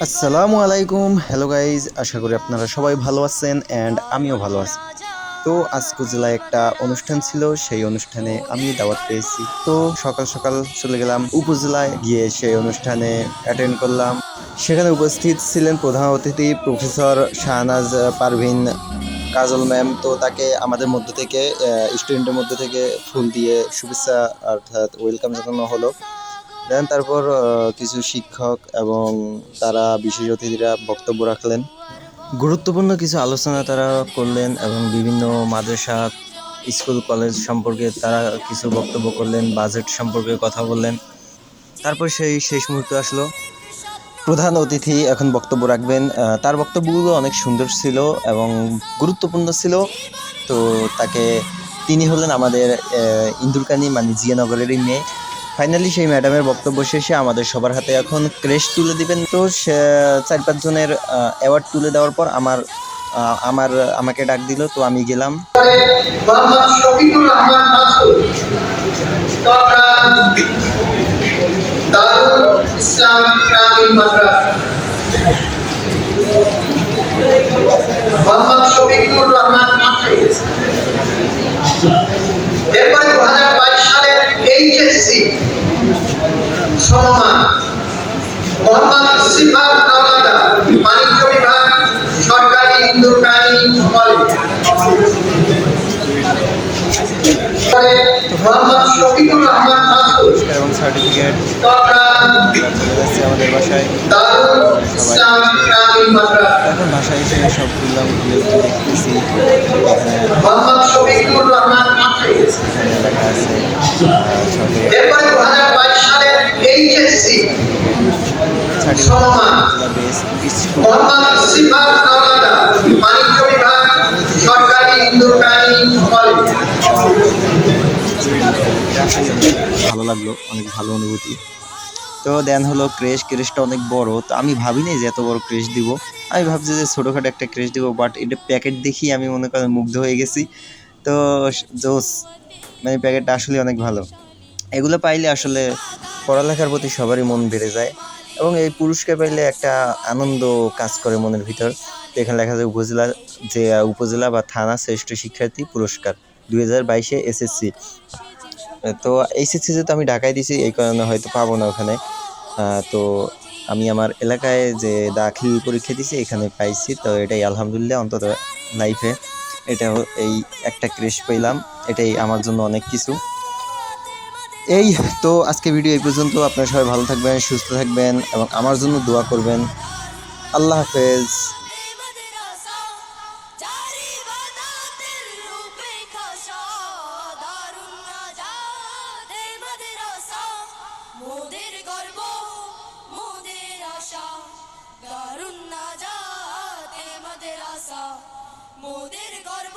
আসসালামু আলাইকুম, hello guys, আশা করি আপনারা সবাই ভালো আছেন অ্যান্ড আমিও ভালো আছি। তো আজকে জেলায় একটা অনুষ্ঠান ছিল, সেই অনুষ্ঠানে আমি দাওয়াত পেয়েছি। তো সকাল সকাল চলে গেলাম উপজেলায়, গিয়ে সেই অনুষ্ঠানে অ্যাটেন্ড করলাম। সেখানে উপস্থিত ছিলেন প্রধান অতিথি প্রফেসর শাহনাজ পারভিন কাজল ম্যাম। তো তাকে আমাদের মধ্য থেকে স্টুডেন্টের মধ্য থেকে ফুল দিয়ে শুভেচ্ছা অর্থাৎ ওয়েলকাম জানানো হলো। দেন তারপর কিছু শিক্ষক এবং তারা বিশেষ অতিথিরা বক্তব্য রাখলেন। গুরুত্বপূর্ণ কিছু আলোচনা তারা করলেন এবং বিভিন্ন মাদ্রাসা, স্কুল, কলেজ সম্পর্কে তারা কিছু বক্তব্য করলেন, বাজেট সম্পর্কে কথা বললেন। তারপর সেই শেষ মুহূর্ত আসলো, প্রধান অতিথি এখন বক্তব্য রাখবেন। তার বক্তব্যগুলো অনেক সুন্দর ছিল এবং গুরুত্বপূর্ণ ছিল। তো তিনি হলেন আমাদের ইন্দুরকানী মানে জিয়ানগরেরই মেয়ে। ফাইনালি সেই ম্যাডামের বক্তব্য শেষে আমাদের সবার হাতে এখন ক্রেস্ট তুলে দিবেন। তো চার পাঁচ জনের অ্যাওয়ার্ড তুলে দেওয়ার পর আমাকে ডাক দিল, তো আমি গেলাম। এরপরে 2022 সালের এইচএসসি সমমান মোহাম্মদ সিফাত আওলাদা, বাণিজ্য বিভাগ, সরকারি ইন্দুরকানী কলেজ। মোহাম্মদ শফিকুর রহমান মাসুদ এবং সার্টিফিকেট চলে যাচ্ছে আমাদের বাসায়। দারুল ইসলাম গ্রামীণ মাদ্রাসা। এখন বাসায় এসে সব তুললাম, দেখতেছি মোহাম্মদ শফিকুর রহমান মাসুদ। লেখা আছে এরপরে 2022 সালের এইচএসসি সমমান মোহাম্মদ সিফাত আওলাদা, বাণিজ্য বিভাগ, সরকারি ইন্দুরকানী কলেজ। ভালো লাগলো, অনেক ভালো অনুভূতি। তো দেন হলো ক্রেশটা অনেক বড়। তো আমি ভাবিনি যে এত বড় ক্রেশ দিব। আমি ভাবছি যে ছোটোখাটো একটা ক্রেশ দিব, বাট এটা প্যাকেট দেখি আমি মনে করেন মুগ্ধ হয়ে গেছি। তো জোস, মানে প্যাকেটটা আসলে অনেক ভালো। এগুলো পাইলে আসলে পড়ালেখার প্রতি সবারই মন বেড়ে যায় এবং এই পুরস্কার পাইলে একটা আনন্দ কাজ করে মনের ভিতর। তো এখানে লেখা যায় উপজেলা বা থানা শ্রেষ্ঠ শিক্ষার্থী পুরস্কার 2022 এসএসসি। তো এইচএসসি যেহেতু আমি ঢাকায় দিছি, এই কারণে হয়তো পাবো না ওখানে। তো আমি আমার এলাকায় যে দাখিল পরীক্ষা দিছি এখানে পাইছি। তো এটাই আলহামদুলিল্লাহ, অন্তত লাইফে এই একটা ক্রেশ পেলাম, এটাই আমার জন্য অনেক কিছু। এই তো আজকে ভিডিও এই পর্যন্ত। আপনারা সবাই ভালো থাকবেন, সুস্থ থাকবেন এবং আমার জন্য দোয়া করবেন। আল্লাহ হাফেজ। মোদের গর্ব, মোদের আশা, দারুন নাজাত, মোদের আশা, মোদের গর্ব।